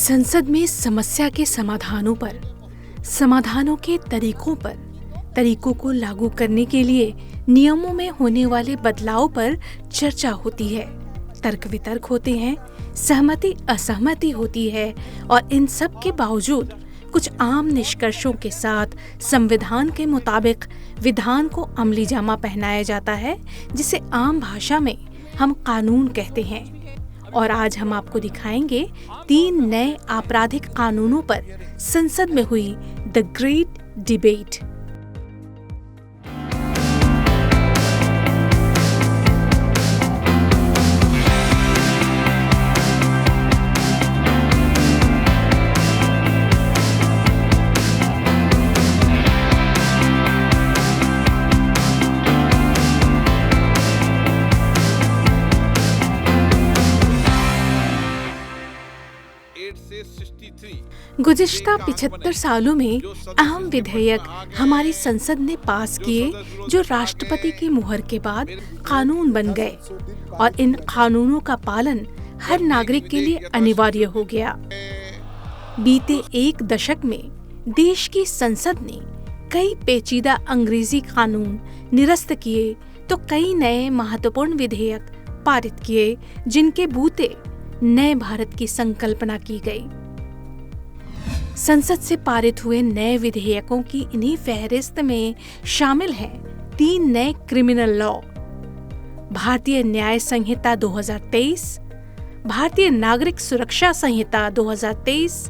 संसद में समस्या के समाधानों पर, समाधानों के तरीकों पर, तरीकों को लागू करने के लिए नियमों में होने वाले बदलाव पर चर्चा होती है, तर्क वितर्क होते हैं, सहमति असहमति होती है और इन सब के बावजूद कुछ आम निष्कर्षों के साथ संविधान के मुताबिक विधान को अमली जामा पहनाया जाता है, जिसे आम भाषा में हम कानून कहते हैं। और आज हम आपको दिखाएंगे 3 नए आपराधिक कानूनों पर संसद में हुई द ग्रेट डिबेट। गुज़िश्ता 75 सालों में अहम विधेयक हमारी संसद ने पास किए, जो राष्ट्रपति की मुहर के बाद कानून बन गए और इन कानूनों का पालन हर नागरिक के लिए अनिवार्य हो गया। बीते एक दशक में देश की संसद ने कई पेचीदा अंग्रेजी कानून निरस्त किए तो कई नए महत्वपूर्ण विधेयक पारित किए, जिनके बूते नए भारत की संकल्पना की गई। संसद से पारित हुए नए विधेयकों की इन्हीं फहरिस्त में शामिल हैं 3 नए क्रिमिनल लॉ, भारतीय न्याय संहिता 2023, भारतीय नागरिक सुरक्षा संहिता 2023,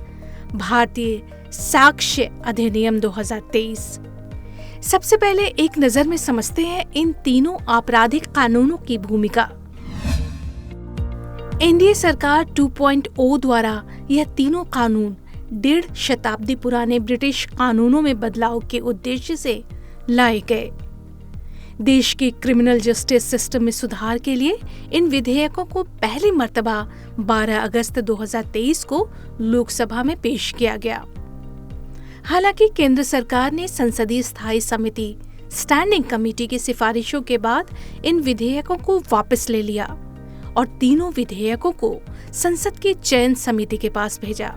भारतीय साक्ष्य अधिनियम 2023। सबसे पहले एक नजर में समझते हैं इन तीनों आपराधिक कानूनों की भूमिका। एनडीए सरकार 2.0 द्वारा यह तीनों कानून 1.5 शताब्दी पुराने ब्रिटिश कानूनों में बदलाव के उद्देश्य से लाए गए। देश के क्रिमिनल जस्टिस सिस्टम में सुधार के लिए इन विधेयकों को पहली मर्तबा 12 अगस्त 2023 को लोकसभा में पेश किया गया। हालांकि केंद्र सरकार ने संसदीय स्थायी समिति स्टैंडिंग कमेटी की सिफारिशों के बाद इन विधेयकों को वापस ले लिया और तीनों विधेयकों को संसद की चयन समिति के पास भेजा।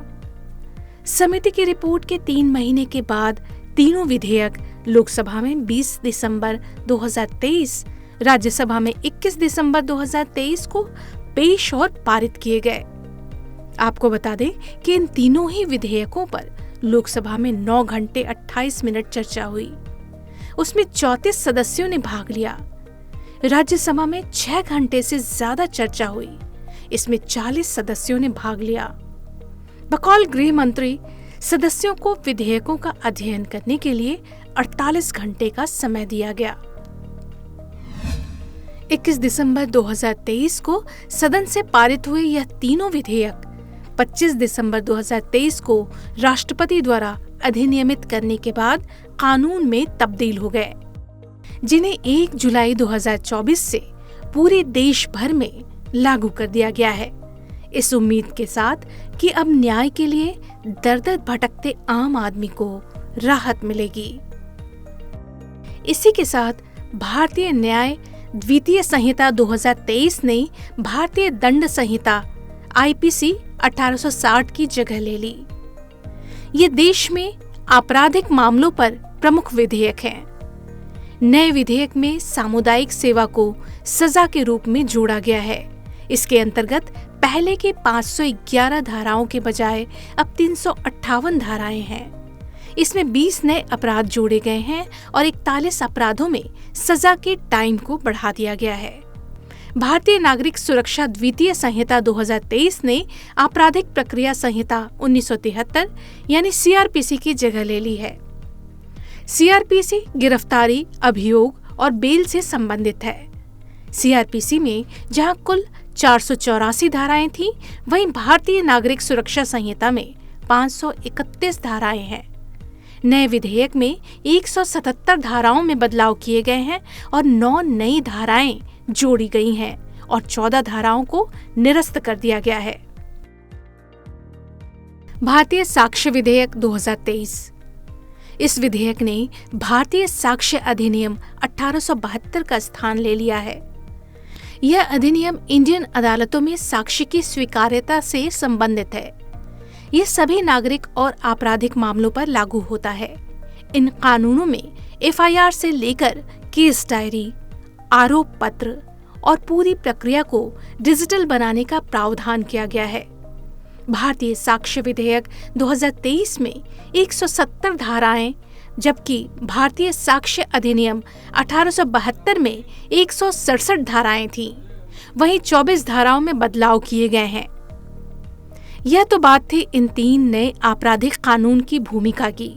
समिति की रिपोर्ट के 3 महीने के बाद तीनों विधेयक लोकसभा में 20 दिसंबर 2023, राज्यसभा में 21 दिसंबर 2023 को पेश और पारित किए गए। आपको बता दें कि इन तीनों ही विधेयकों पर लोकसभा में 9 घंटे 28 मिनट चर्चा हुई। उसमें 34 सदस्यों ने भाग लिया। राज्यसभा में 6 घंटे से ज्यादा चर्चा हुई। इसमें 40 सदस्यों ने भाग लिया। बकौल गृह मंत्री सदस्यों को विधेयकों का अध्ययन करने के लिए 48 घंटे का समय दिया गया। 21 दिसंबर 2023 को सदन से पारित हुए यह तीनों विधेयक 25 दिसंबर 2023 को राष्ट्रपति द्वारा अधिनियमित करने के बाद कानून में तब्दील हो गए, जिन्हें 1 जुलाई 2024 से पूरे देश भर में लागू कर दिया गया है, इस उम्मीद के साथ कि अब न्याय के लिए दर-दर भटकते आम आदमी को राहत मिलेगी। इसी के साथ भारतीय न्याय द्वितीय संहिता 2023 ने भारतीय दंड संहिता आईपीसी 1860 की जगह ले ली। ये देश में आपराधिक मामलों पर प्रमुख विधेयक हैं। नए विधेयक में सामुदायिक सेवा को सजा के रूप में जोड़ा गया है। इसके अंतर्गत पहले के 511 धाराओं के बजाय अब 358 धाराएं हैं। इसमें 20 नए अपराध जोड़े गए हैं और 41 अपराधों में सजा के टाइम को बढ़ा दिया गया है। भारतीय नागरिक सुरक्षा द्वितीय संहिता 2023 ने आपराधिक प्रक्रिया संहिता 1973 यानी सीआरपीसी की जगह ले ली है। सीआरपीसी गिरफ्तारी, अभियोग और बेल से संबंधित है। सीआरपीसी में जहां कुल 484 धाराएं थीं, वहीं भारतीय नागरिक सुरक्षा संहिता में 531 धाराएं हैं। नए विधेयक में 177 धाराओं में बदलाव किए गए हैं और 9 नई धाराएं जोड़ी गई हैं और 14 धाराओं को निरस्त कर दिया गया है। भारतीय साक्ष्य विधेयक 2023। इस विधेयक ने भारतीय साक्ष्य अधिनियम 1872 का स्थान ले लिया है। यह अधिनियम इंडियन अदालतों में साक्ष्य की स्वीकार्यता से संबंधित है। ये सभी नागरिक और आपराधिक मामलों पर लागू होता है। इन कानूनों में एफआईआर से लेकर केस डायरी, आरोप पत्र और पूरी प्रक्रिया को डिजिटल बनाने का प्रावधान किया गया है। भारतीय साक्ष्य विधेयक 2023 में 170 धाराएं, जबकि भारतीय साक्ष्य अधिनियम 1872 में 167 धाराएं थीं। वहीं 24 धाराओं में बदलाव किए गए हैं। यह तो बात थी इन 3 नए आपराधिक कानून की भूमिका की,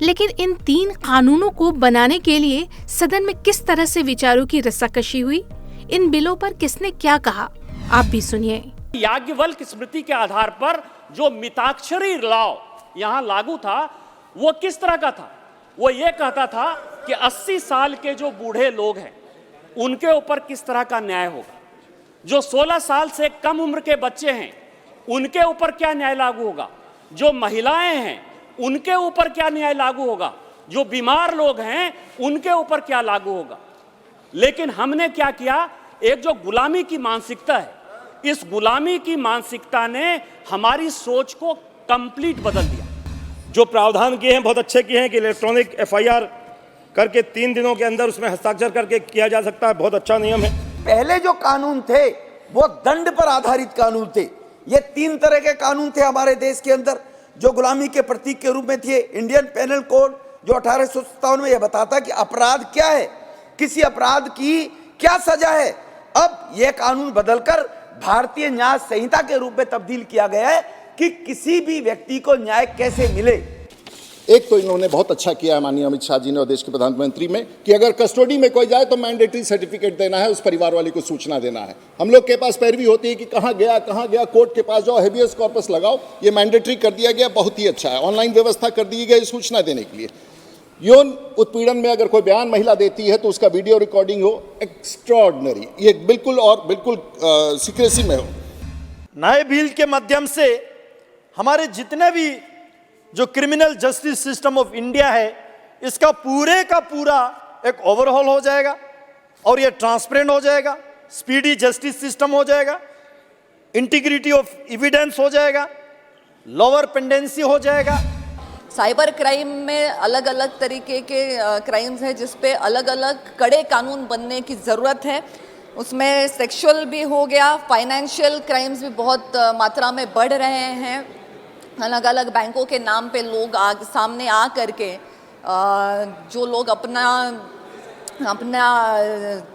लेकिन इन 3 कानूनों को बनाने के लिए सदन में किस तरह से विचारों की रस्साकशी हुई, इन बिलों पर किसने क्या कहा, आप भी सुनिए। याज्ञवल्क्य स्मृति के आधार पर जो मिताक्षरी लॉ यहाँ लागू था वो किस तरह का था? वो ये कहता था कि 80 साल के जो बूढ़े लोग हैं उनके ऊपर किस तरह का न्याय होगा, जो 16 साल से कम उम्र के बच्चे हैं उनके ऊपर क्या न्याय लागू होगा, जो महिलाएं हैं उनके ऊपर क्या न्याय लागू होगा, जो बीमार लोग हैं उनके ऊपर क्या लागू होगा। लेकिन हमने क्या किया, एक जो गुलामी की मानसिकता है, इस गुलामी की मानसिकता ने हमारी सोच को कंप्लीट बदल दिया। जो प्रावधान किए हैं बहुत अच्छे किए हैं कि इलेक्ट्रॉनिक एफआईआर करके 3 दिनों के अंदर उसमें हस्ताक्षर करके किया जा सकता है, बहुत अच्छा नियम है। पहले जो कानून थे वो दंड पर आधारित कानून थे। ये 3 तरह के कानून थे हमारे देश के अंदर जो गुलामी के प्रतीक के रूप में थे। इंडियन पेनल कोड जो 1857 में यह बताता कि अपराध क्या है, किसी अपराध की क्या सजा है। अब यह कानून बदलकर भारतीय न्याय संहिता के रूप में तब्दील किया गया है कि किसी भी व्यक्ति को न्याय कैसे मिले। एक तो इन्होंने बहुत अच्छा किया है माननीय अमित शाह जी ने और देश के प्रधानमंत्री में कि अगर कस्टडी में कोई जाए तो मैंडेटरी सर्टिफिकेट देना है, उस परिवार वाले को सूचना देना है। हम लोग के पास पैरवी होती है कि कहाँ गया, कोर्ट के पास जाओ, हेबियस कॉर्पस लगाओ। ये मैंडेटरी कर दिया गया, बहुत ही अच्छा है। ऑनलाइन व्यवस्था कर दी गई सूचना देने के लिए। यौन उत्पीड़न में अगर कोई बयान महिला देती है तो उसका वीडियो रिकॉर्डिंग हो, एक्स्ट्रॉर्डिनरी, ये बिल्कुल और बिल्कुल सीक्रेसी में हो। नए बिल के माध्यम से हमारे जितने भी जो criminal justice system of India है इसका पूरे का पूरा एक ओवरहॉल हो जाएगा और ये ट्रांसपेरेंट हो जाएगा, स्पीडी जस्टिस सिस्टम हो जाएगा, इंटीग्रिटी ऑफ एविडेंस हो जाएगा, लोअर पेंडेंसी हो जाएगा। साइबर क्राइम में अलग अलग तरीके के क्राइम्स हैं जिस पे अलग अलग कड़े कानून बनने की ज़रूरत है। उसमें सेक्सुअल भी हो गया, फाइनेंशियल क्राइम्स भी बहुत मात्रा में बढ़ रहे हैं। अलग अलग बैंकों के नाम पे लोग सामने आ करके जो लोग अपना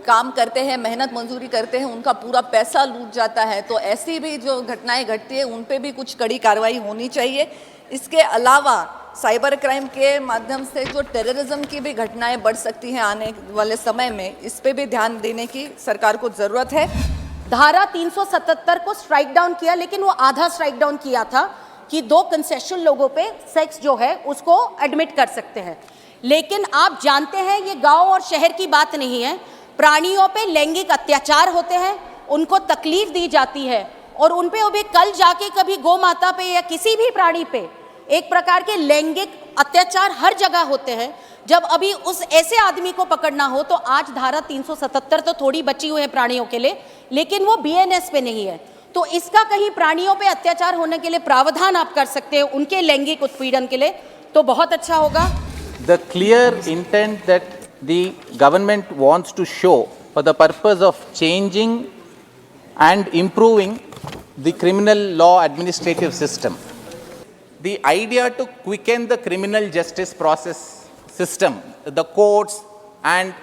काम करते हैं, मेहनत मजदूरी करते हैं, उनका पूरा पैसा लूट जाता है। तो ऐसी भी जो घटनाएं घटती है उन पे भी कुछ कड़ी कार्रवाई होनी चाहिए। इसके अलावा साइबर क्राइम के माध्यम से जो टेररिज्म की भी घटनाएं बढ़ सकती हैं आने वाले समय में, इस पे भी ध्यान देने की सरकार को ज़रूरत है। धारा 377 को स्ट्राइक डाउन किया, लेकिन वो आधा स्ट्राइक डाउन किया था कि 2 कंसेशन लोगों पे सेक्स जो है उसको एडमिट कर सकते हैं। लेकिन आप जानते हैं ये गांव और शहर की बात नहीं है। प्राणियों पे लैंगिक अत्याचार होते हैं, उनको तकलीफ दी जाती है और उन पे अभी कल जाके कभी गौ माता पे या किसी भी प्राणी पे एक प्रकार के लैंगिक अत्याचार हर जगह होते हैं। जब अभी उस ऐसे आदमी को पकड़ना हो तो आज धारा 377 तो थोड़ी बची हुई है प्राणियों के लिए, लेकिन वो बीएनएस पे नहीं है। तो इसका कहीं प्राणियों पे अत्याचार होने के लिए प्रावधान आप कर सकते हैं उनके लैंगिक उत्पीड़न के लिए, तो बहुत अच्छा होगा। The clear intent that the government wants to show for the purpose of changing and improving the criminal law administrative system. The idea to quicken the criminal justice process system, the courts and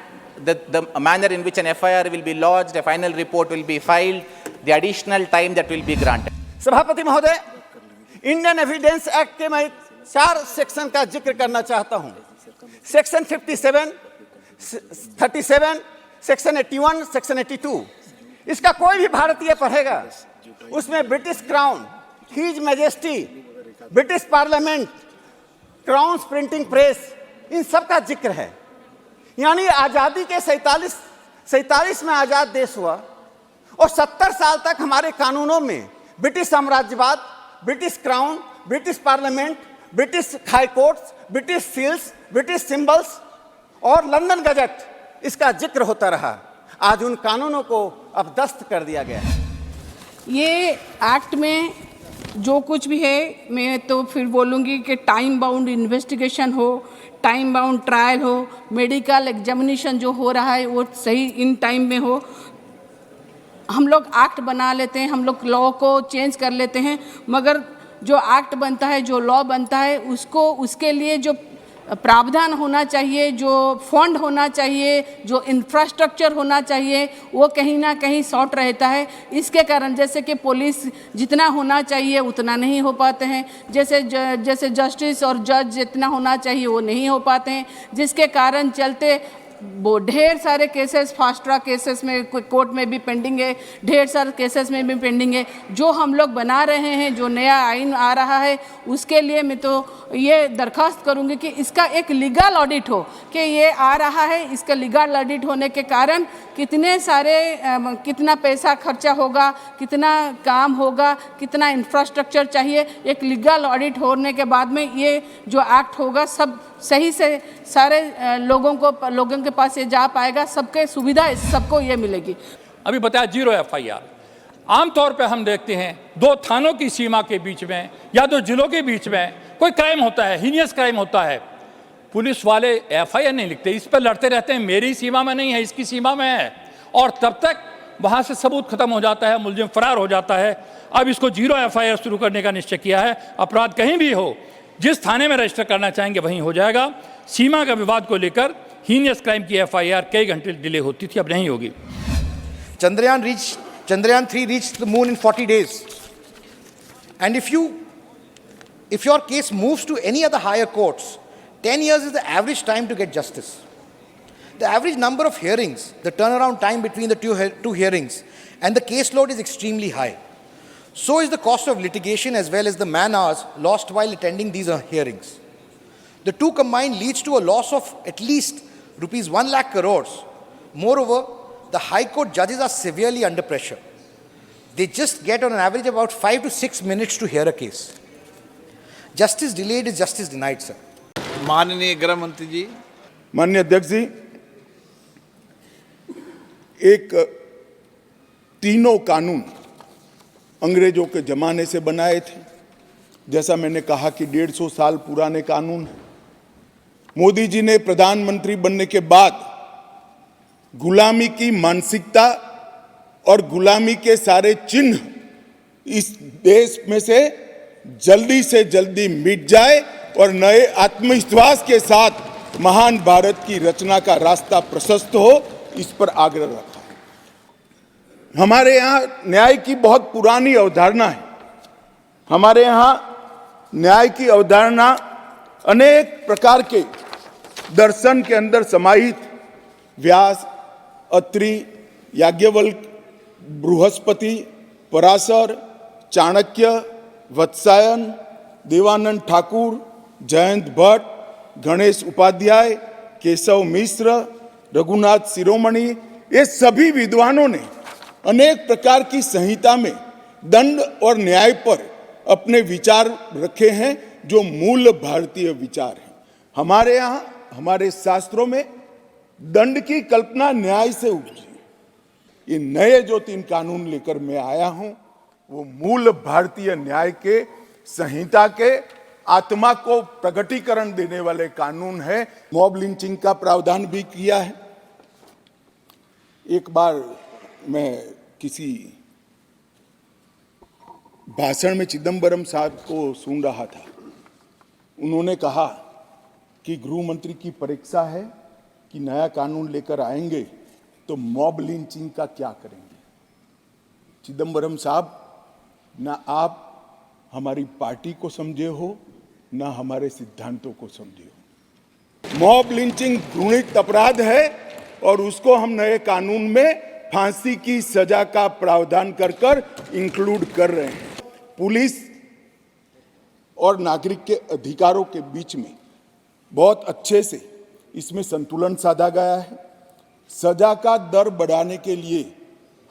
the manner in which an FIR will be lodged, a final report will be filed, the additional time that will be granted. सभापति महोदय, Indian evidence act के मैं 4 section का जिक्र करना चाहता हूं। Section 57, 37, section 81, section 82। इसका कोई भी भारतीय पढ़ेगा, उसमें British crown, his majesty, British parliament, crown printing press, इन सब का जिक्र है। यानी आज़ादी के 47 में आज़ाद देश हुआ और 70 साल तक हमारे कानूनों में ब्रिटिश साम्राज्यवाद, British crown, British parliament, British high courts, British seals, British symbols और लंदन गजट, इसका जिक्र होता रहा। आज उन कानूनों को अब दस्त कर दिया गया है। ये एक्ट में जो कुछ भी है मैं तो फिर बोलूँगी कि टाइम बाउंड इन्वेस्टिगेशन हो, टाइम बाउंड ट्रायल हो, मेडिकल एग्जामिनेशन जो हो रहा है वो सही इन टाइम में हो। हम लोग एक्ट बना लेते हैं, हम लोग लॉ को चेंज कर लेते हैं, मगर जो एक्ट बनता है, जो लॉ बनता है, उसके लिए जो प्रावधान होना चाहिए, जो फंड होना चाहिए, जो इंफ्रास्ट्रक्चर होना चाहिए, वो कहीं ना कहीं शॉर्ट रहता है। इसके कारण जैसे कि पुलिस जितना होना चाहिए उतना नहीं हो पाते हैं, जैसे जस्टिस और जज जितना होना चाहिए वो नहीं हो पाते हैं, जिसके कारण चलते वो ढेर सारे केसेस फास्ट ट्रैक केसेस में कोर्ट में भी पेंडिंग है, ढेर सारे केसेस में भी पेंडिंग है। जो हम लोग बना रहे हैं, जो नया आइन आ रहा है, उसके लिए मैं तो ये दरख्वास्त करूंगी कि इसका एक लीगल ऑडिट हो, कि ये आ रहा है, इसका लीगल ऑडिट होने के कारण कितना पैसा खर्चा होगा, कितना काम होगा, कितना इंफ्रास्ट्रक्चर चाहिए, एक लीगल ऑडिट होने के बाद में ये जो एक्ट होगा सब सही से सारे लोगों के पास ये जा पाएगा, सबके सुविधा सबको ये मिलेगी। अभी बताया 0 FIR। आमतौर पे हम देखते हैं 2 थानों की सीमा के बीच में या 2 जिलों के बीच में कोई क्राइम होता है, हीनियस क्राइम होता है, पुलिस वाले FIR नहीं लिखते, इस पर लड़ते रहते हैं, मेरी सीमा में नहीं है, इसकी सीमा में है, और तब तक वहाँ से सबूत खत्म हो जाता है, मुलजिम फरार हो जाता है। अब इसको 0 FIR शुरू करने का निश्चय किया है। अपराध कहीं भी हो, जिस थाने में रजिस्टर करना चाहेंगे वहीं हो जाएगा। सीमा का विवाद को लेकर हीनियस क्राइम की FIR कई घंटे डिले होती थी, अब नहीं होगी। Chandrayaan 3 reached the moon in 40 days. And if your case moves to any other higher courts, 10 years is the average time to get justice. The average number of hearings, the turnaround time between the two hearings, and the caseload is extremely high. So is the cost of litigation as well as the man hours lost while attending these hearings. The two combined leads to a loss of at least rupees 1 lakh crores. Moreover, the High Court judges are severely under pressure. They just get on an average about 5 to 6 minutes to hear a case. Justice delayed is justice denied, sir. माननीय गृह मंत्री जी। माननीय अध्यक्ष जी, एक तीनों कानून अंग्रेजों के जमाने से बनाए थे। जैसा मैंने कहा कि 150 साल पुराने कानून। मोदी जी ने प्रधानमंत्री बनने के बाद गुलामी की मानसिकता और गुलामी के सारे चिन्ह इस देश में से जल्दी मिट जाए और नए आत्मविश्वास के साथ महान भारत की रचना का रास्ता प्रशस्त हो, इस पर आग्रह रखा है। हमारे यहाँ न्याय की बहुत पुरानी अवधारणा है। हमारे यहाँ न्याय की अवधारणा अनेक प्रकार के दर्शन के अंदर समाहित, व्यास, अत्रि, याज्ञवल्क, बृहस्पति, पराशर, चाणक्य, वत्सायन, देवानंद ठाकुर, जयंत भट्ट, गणेश उपाध्याय, केशव मिश्र, रघुनाथ शिरोमणि, ये सभी विद्वानों ने अनेक प्रकार की संहिता में दंड और न्याय पर अपने विचार रखे हैं, जो मूल भारतीय विचार हैं। हमारे यहाँ हमारे शास्त्रों में दंड की कल्पना न्याय से उपजी। ये नए जो 3 कानून लेकर मैं आया हूं, वो मूल भारतीय न्याय के संहिता के आत्मा को प्रगटीकरण देने वाले कानून है। मॉब लिंचिंग का प्रावधान भी किया है। एक बार मैं किसी भाषण में चिदंबरम साहब को सुन रहा था। उन्होंने कहा कि गृह मंत्री की परीक्षा है कि नया कानून लेकर आएंगे तो मॉब लिंचिंग का क्या करेंगे। चिदंबरम साहब, ना आप हमारी पार्टी को समझे हो, ना हमारे सिद्धांतों को समझे हो। मॉब लिंचिंग घृणित अपराध है और उसको हम नए कानून में फांसी की सजा का प्रावधान कर इंक्लूड कर रहे हैं। पुलिस और नागरिक के अधिकारों के बीच में बहुत अच्छे से इसमें संतुलन साधा गया है। सजा का दर बढ़ाने के लिए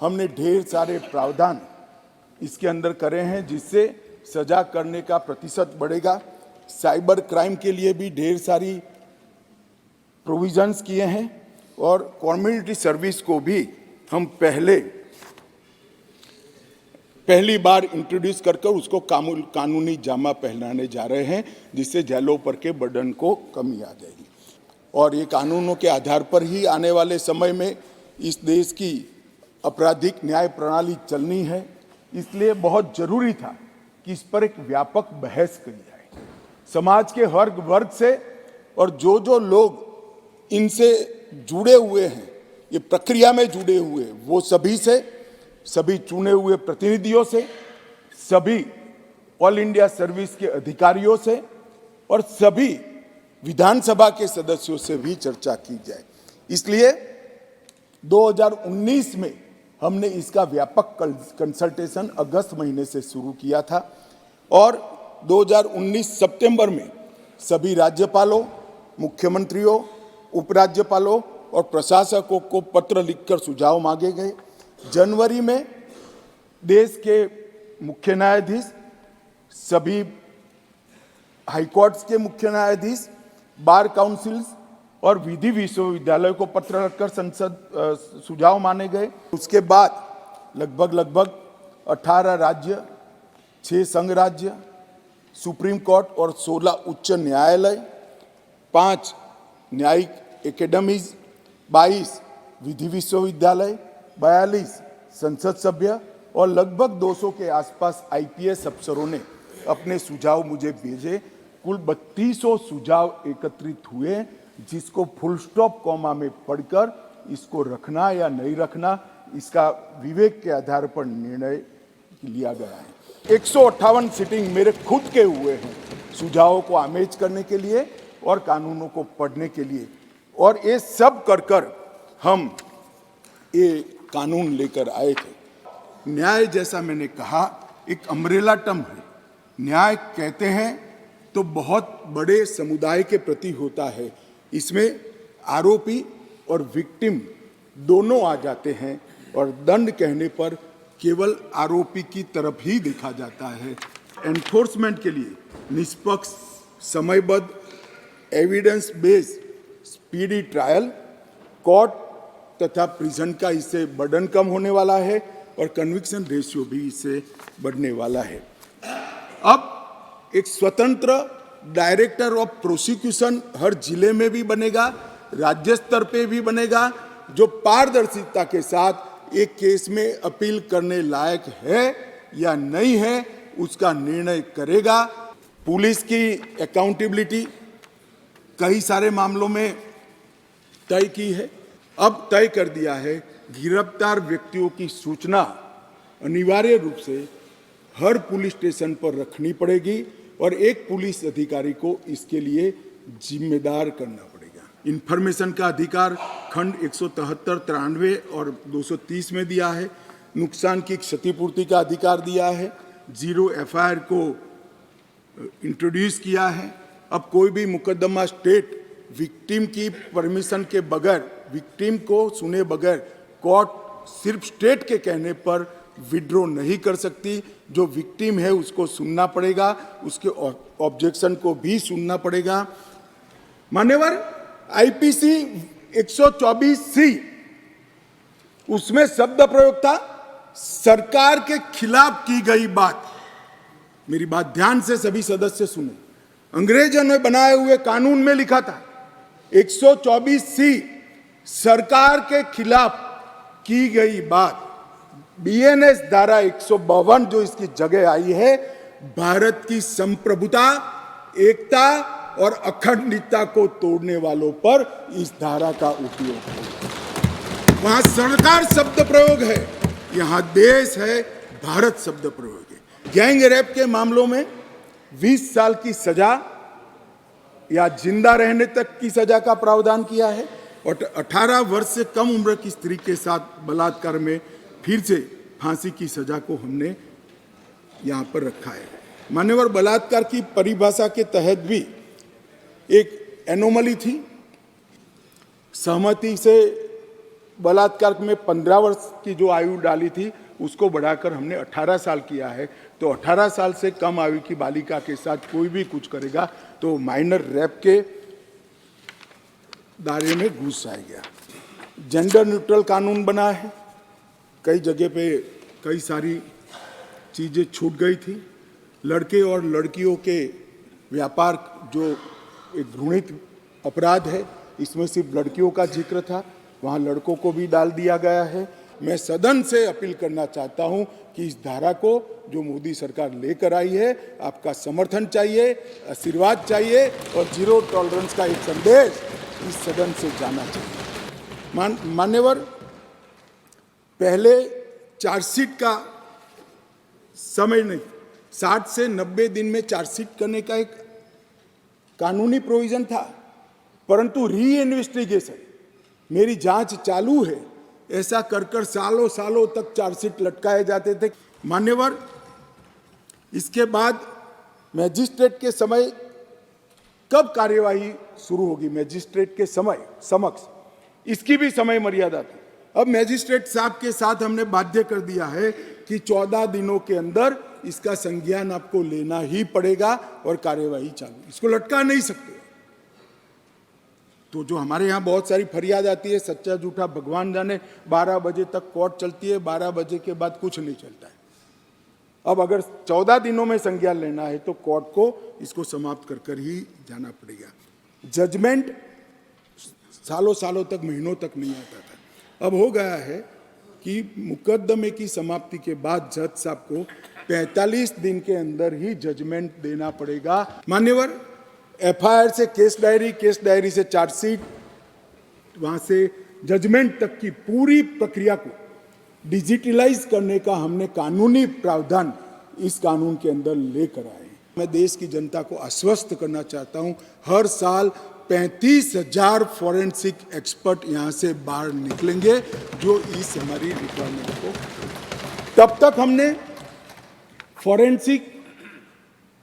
हमने ढेर सारे प्रावधान इसके अंदर करे हैं, जिससे सजा करने का प्रतिशत बढ़ेगा। साइबर क्राइम के लिए भी ढेर सारी प्रोविजंस किए हैं और कम्युनिटी सर्विस को भी हम पहले पहली बार इंट्रोड्यूस कर उसको कानूनी जामा पहनाने जा रहे हैं, जिससे जेलों पर के बर्डन को कमी आ जाएगी। और ये कानूनों के आधार पर ही आने वाले समय में इस देश की आपराधिक न्याय प्रणाली चलनी है। इसलिए बहुत जरूरी था कि इस पर एक व्यापक बहस करी जाए, समाज के हर वर्ग से, और जो लोग इनसे जुड़े हुए हैं, ये प्रक्रिया में जुड़े हुए, वो सभी से, सभी चुने हुए प्रतिनिधियों से, सभी ऑल इंडिया सर्विस के अधिकारियों से और सभी विधानसभा के सदस्यों से भी चर्चा की जाए। इसलिए 2019 में हमने इसका व्यापक कंसल्टेशन अगस्त महीने से शुरू किया था और 2019 सितंबर में सभी राज्यपालों, मुख्यमंत्रियों, उपराज्यपालों और प्रशासकों को पत्र लिखकर सुझाव मांगे गए। जनवरी में देश के मुख्य न्यायाधीश, सभी हाईकोर्ट्स के मुख्य न्यायाधीश, बार काउंसिल्स और विधि विश्वविद्यालय को पत्र लिखकर संसद सुझाव माने गए। उसके बाद लगभग 18 राज्य, 6 संघ राज्य, सुप्रीम कोर्ट और 16 उच्च न्यायालय, 5 न्यायिक एकेडमीज, 22 विधि विश्वविद्यालय, 42 संसद सभ्य और लगभग 200 के आसपास आईपीएस अफसरों ने अपने सुझाव मुझे भेजे। कुल 3200 सुझाव एकत्रित हुए, जिसको फुल स्टॉप कॉमा में पढ़कर इसको रखना या नहीं रखना, इसका विवेक के आधार पर निर्णय लिया गया है। 158 सिटिंग मेरे खुद के हुए हैं सुझावों को आमेज करने के लिए और कानूनों को पढ़ने के लिए, और ये सब कर हम ये कानून लेकर आए थे। न्याय, जैसा मैंने कहा, एक अम्ब्रेला टर्म है। न्याय कहते हैं तो बहुत बड़े समुदाय के प्रति होता है। इसमें आरोपी और विक्टिम दोनों आ जाते हैं और दंड कहने पर केवल आरोपी की तरफ ही देखा जाता है। एनफोर्समेंट के लिए निष्पक्ष, समयबद्ध, evidence based speedy trial, court तथा प्रिजन का इससे बर्डन कम होने वाला है और कन्विक्शन रेशियो भी इससे बढ़ने वाला है। अब एक स्वतंत्र डायरेक्टर ऑफ प्रोसिक्यूशन हर जिले में भी बनेगा, राज्य स्तर पे भी बनेगा, जो पारदर्शिता के साथ एक केस में अपील करने लायक है या नहीं है उसका निर्णय करेगा। पुलिस की अकाउंटेबिलिटी कई सारे मामलों में तय की है। अब तय कर दिया है गिरफ्तार व्यक्तियों की सूचना अनिवार्य रूप से हर पुलिस स्टेशन पर रखनी पड़ेगी और एक पुलिस अधिकारी को इसके लिए जिम्मेदार करना पड़ेगा। इंफॉर्मेशन का अधिकार खंड 173, 93 और 230 में दिया है। नुकसान की क्षतिपूर्ति का अधिकार दिया है। 0 एफआईआर को इंट्रोड्यूस किया है। अब कोई भी मुकदमा स्टेट विक्टिम की परमिशन के बगैर, विक्टिम को सुने बगैर, कोर्ट सिर्फ स्टेट के कहने पर विड्रॉ नहीं कर सकती। जो विक्टिम है उसको सुनना पड़ेगा, उसके ऑब्जेक्शन को भी सुनना पड़ेगा। मान्यवर, आईपीसी 124C, उसमें शब्द प्रयोग था सरकार के खिलाफ की गई बात। मेरी बात ध्यान से सभी सदस्य सुने। अंग्रेजों ने बनाए हुए कानून में लिखा था 124C सरकार के खिलाफ की गई बात। बीएनएस धारा 152 जो इसकी जगह आई है, भारत की संप्रभुता, एकता और अखंडता को तोड़ने वालों पर इस धारा का उपयोग है। वहां सरकार शब्द प्रयोग है, यहां देश है, भारत शब्द प्रयोग है। गैंग रेप के मामलों में 20 साल की सजा या जिंदा रहने तक की सजा का प्रावधान किया है और 18 वर्ष से कम उम्र की स्त्री के साथ बलात्कार में फिर से फांसी की सजा को हमने यहां पर रखा है। मान्यवर, बलात्कार की परिभाषा के तहत भी एक एनोमली थी। सहमति से बलात्कार में 15 वर्ष की जो आयु डाली थी उसको बढ़ाकर हमने 18 साल किया है। तो 18 साल से कम आयु की बालिका के साथ कोई भी कुछ करेगा तो माइनर रेप के दायरे में घुस जाएगा। जेंडर न्यूट्रल कानून बना है। कई जगह पे कई सारी चीज़ें छूट गई थी। लड़के और लड़कियों के व्यापार जो एक घृणित अपराध है, इसमें सिर्फ लड़कियों का जिक्र था, वहाँ लड़कों को भी डाल दिया गया है। मैं सदन से अपील करना चाहता हूँ कि इस धारा को जो मोदी सरकार लेकर आई है, आपका समर्थन चाहिए, आशीर्वाद चाहिए और जीरो टॉलरेंस का एक संदेश इस सदन से जाना चाहिए। मान्यवर, पहले चार्जशीट का समय नहीं, 60 से 90 दिन में चार्जशीट करने का एक कानूनी प्रोविजन था, परंतु री इन्वेस्टिगेशन, मेरी जांच चालू है, ऐसा कर सालों सालों तक चार्जशीट लटकाए जाते थे। मान्यवर, इसके बाद मैजिस्ट्रेट के समय कब कार्यवाही शुरू होगी, मैजिस्ट्रेट के समय समक्ष, इसकी भी समय मर्यादा थी। अब मैजिस्ट्रेट साहब के साथ हमने बाध्य कर दिया है कि 14 दिनों के अंदर इसका संज्ञान आपको लेना ही पड़ेगा और कार्यवाही चालू, इसको लटका नहीं सकते। तो जो हमारे यहाँ बहुत सारी फरियाद आती है, सच्चा झूठा भगवान जाने, 12 बजे तक कोर्ट चलती है, 12 बजे के बाद कुछ नहीं चलता है। अब अगर 14 दिनों में संज्ञान लेना है तो कोर्ट को इसको समाप्त कर ही जाना पड़ेगा। जजमेंट सालों सालों तक, महीनों तक नहीं आता था। अब हो गया है कि मुकदमे की समाप्ति के बाद जज साहब को 45 दिन के अंदर ही जजमेंट देना पड़ेगा। मान्यवर, एफआईआर से केस डायरी से चार्जशीट, वहां से जजमेंट तक की पूरी प्रक्रिया को डिजिटलाइज करने का हमने कानूनी प्रावधान इस कानून के अंदर लेकर आए। मैं देश की जनता को आश्वस्त करना चाहता हूं, हर साल 35,000 फॉरेंसिक एक्सपर्ट यहां से बाहर निकलेंगे जो इस हमारी रिक्वायरमेंट को, तब तक हमने फॉरेंसिक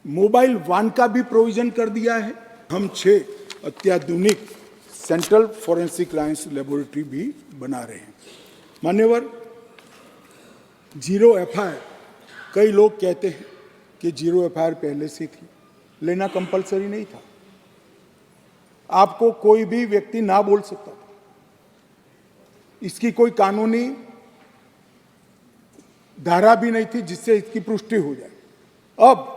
मोबाइल वान का भी प्रोविजन कर दिया है। हम 6 अत्याधुनिक सेंट्रल फॉरेंसिक साइंस लेबोरेटरी भी बना रहे हैं। मान्यवर, जीरो एफआईआर, कई लोग कहते हैं कि जीरो एफआईआर पहले से थी, लेना कंपलसरी नहीं था। आपको कोई भी व्यक्ति ना बोल सकता था, इसकी कोई कानूनी धारा भी नहीं थी जिससे इसकी पुष्टि हो जाए। अब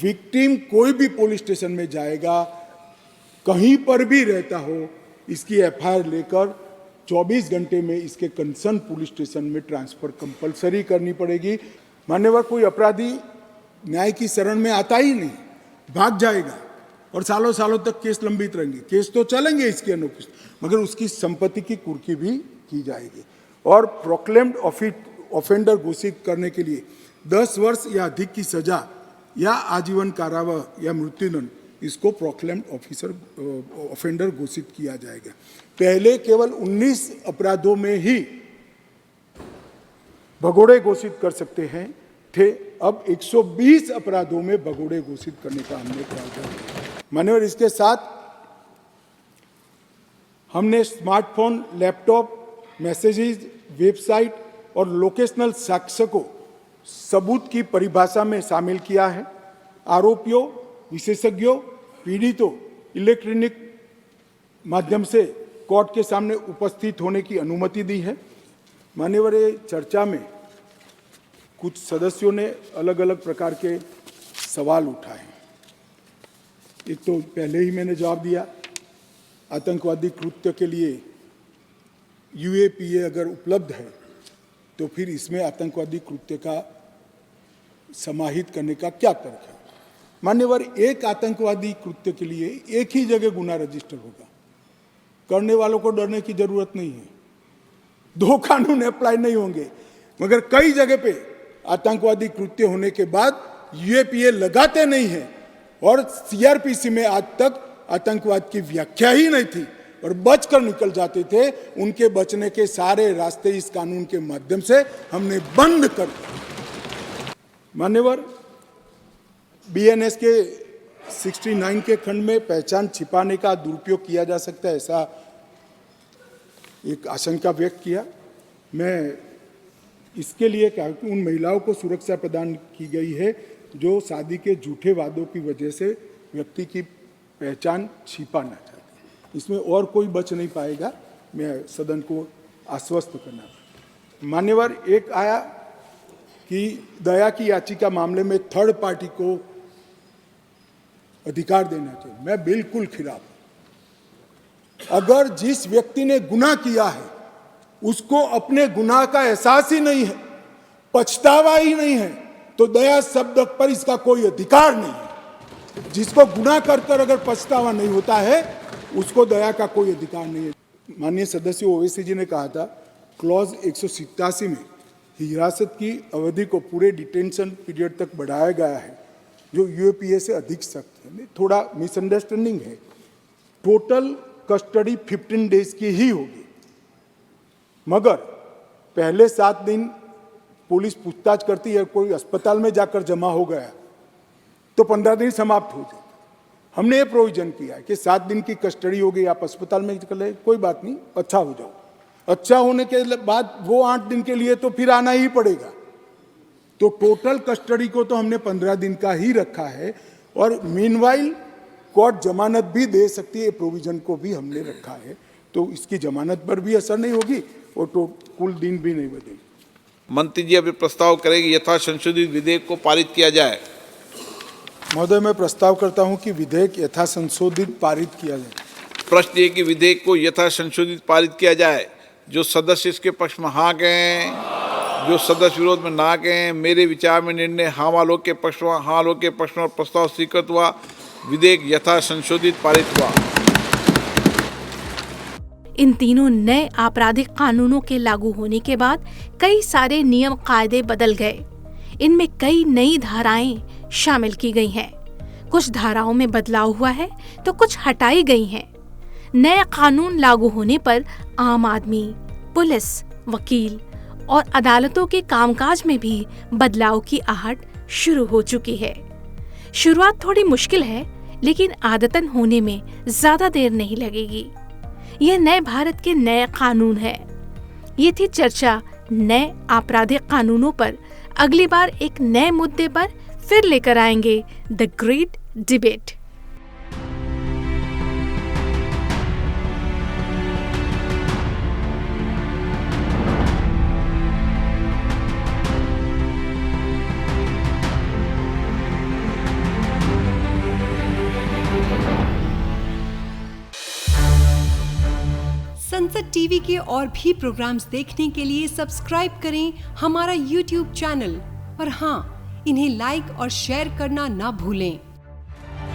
विक्टिम कोई भी पुलिस स्टेशन में जाएगा, कहीं पर भी रहता हो, इसकी एफआईआर लेकर 24 घंटे में इसके कंसर्न पुलिस स्टेशन में ट्रांसफर कंपलसरी करनी पड़ेगी। मान्यवर, कोई अपराधी न्याय की शरण में आता ही नहीं, भाग जाएगा और सालों सालों तक केस लंबित रहेंगे। केस तो चलेंगे इसके अनुपस्थित, मगर उसकी संपत्ति की कुर्की भी की जाएगी। और प्रोक्लेम्ड ऑफेंडर घोषित करने के लिए 10 वर्ष या अधिक की सजा या आजीवन कारावास या मृत्युदंड, इसको प्रोक्लेम्ड ऑफेंडर घोषित किया जाएगा। पहले केवल 19 अपराधों में ही भगोड़े घोषित कर सकते थे, अब 120 अपराधों में भगोड़े घोषित करने का हमने प्रावधान किया। मान्यवर, इसके साथ हमने स्मार्टफोन, लैपटॉप, मैसेजेस, वेबसाइट और लोकेशनल साक्ष्य को सबूत की परिभाषा में शामिल किया है। आरोपियों, विशेषज्ञों, पीड़ितों इलेक्ट्रॉनिक माध्यम से कोर्ट के सामने उपस्थित होने की अनुमति दी है। मान्यवर, चर्चा में कुछ सदस्यों ने अलग अलग प्रकार के सवाल उठाए। एक तो पहले ही मैंने जवाब दिया, आतंकवादी कृत्य के लिए यूएपीए अगर उपलब्ध है तो फिर इसमें आतंकवादी कृत्य का समाहित करने का क्या तर्क है। मान्यवर, एक आतंकवादी कृत्य के लिए एक ही जगह गुना रजिस्टर होगा, करने वालों को डरने की जरूरत नहीं है, 2 कानून अप्लाई नहीं होंगे, मगर कई जगह पे आतंकवादी कृत्य होने के बाद यूएपीए लगाते नहीं है और सीआरपीसी में आज तक आतंकवाद की व्याख्या ही नहीं थी और बचकर निकल जाते थे। उनके बचने के सारे रास्ते इस कानून के माध्यम से हमने बंद कर दिए। मान्यवर, बीएनएस के 69 के खंड में पहचान छिपाने का दुरुपयोग किया जा सकता है, ऐसा एक आशंका व्यक्त किया। मैं इसके लिए कहा कि उन महिलाओं को सुरक्षा प्रदान की गई है जो शादी के झूठे वादों की वजह से व्यक्ति की पहचान छिपाना चाहते हैं। इसमें और कोई बच नहीं पाएगा, मैं सदन को आश्वस्त करना। मान्यवर, एक आया कि दया की याचिका मामले में थर्ड पार्टी को अधिकार देना चाहिए। मैं बिल्कुल खिलाफ। अगर जिस व्यक्ति ने गुनाह किया है उसको अपने गुनाह का एहसास ही नहीं है, पछतावा ही नहीं है, तो दया शब्द पर इसका कोई अधिकार नहीं है। जिसको गुनाह कर कर अगर पछतावा नहीं होता है उसको दया का कोई अधिकार नहीं है। माननीय सदस्य ओवैसी जी ने कहा था क्लॉज 187 में हिरासत की अवधि को पूरे डिटेंशन पीरियड तक बढ़ाया गया है जो यूएपीए से अधिक सख्त है। थोड़ा मिसअंडरस्टैंडिंग है। टोटल कस्टडी 15 डेज की ही होगी, मगर पहले 7 दिन पुलिस पूछताछ करती है, कोई अस्पताल में जाकर जमा हो गया तो 15 दिन समाप्त हो जाए। हमने ये प्रोविजन किया है कि 7 दिन की कस्टडी होगी, आप अस्पताल में कर ले, कोई बात नहीं, अच्छा हो जाओ। अच्छा होने के बाद वो 8 दिन के लिए तो फिर आना ही पड़ेगा। तो टोटल कस्टडी को तो हमने 15 दिन का ही रखा है, और मीनवाइल कोर्ट जमानत भी दे सकती है, प्रोविजन को भी हमने रखा है। तो इसकी जमानत पर भी असर नहीं होगी और तो कुल दिन भी नहीं बदलेगी। मंत्री जी अभी प्रस्ताव करेंगे यथा संशोधित विधेयक को पारित किया जाए। महोदय, मैं प्रस्ताव करता हूं कि विधेयक यथा संशोधित पारित किया जाए। प्रश्न ये कि विधेयक को यथा संशोधित पारित किया जाए। जो सदस्य इसके पक्ष में हाँ कहें, जो सदस्य विरोध में ना कहें। मेरे विचार में निर्णय हाँ वालों के पक्ष में, हाँ वालों के पक्ष में प्रस्ताव स्वीकृत हुआ। विधेयक यथा संशोधित पारित हुआ। इन तीनों नए आपराधिक कानूनों के लागू होने के बाद कई सारे नियम कायदे बदल गए। इनमें कई नई धाराएं शामिल की गई हैं। कुछ धाराओं में बदलाव हुआ है तो कुछ हटाई गई हैं। नए कानून लागू होने पर आम आदमी, पुलिस, वकील और अदालतों के कामकाज में भी बदलाव की आहट शुरू हो चुकी है। शुरुआत थोड़ी मुश्किल है, लेकिन आदतन होने में ज्यादा देर नहीं लगेगी। यह नए भारत के नए कानून है। ये थी चर्चा नए आपराधिक कानूनों पर। अगली बार एक नए मुद्दे पर फिर लेकर आएंगे द ग्रेट डिबेट। संसद टीवी के और भी प्रोग्राम्स देखने के लिए सब्सक्राइब करें हमारा YouTube चैनल और हाँ, इन्हें लाइक और शेयर करना ना भूलें।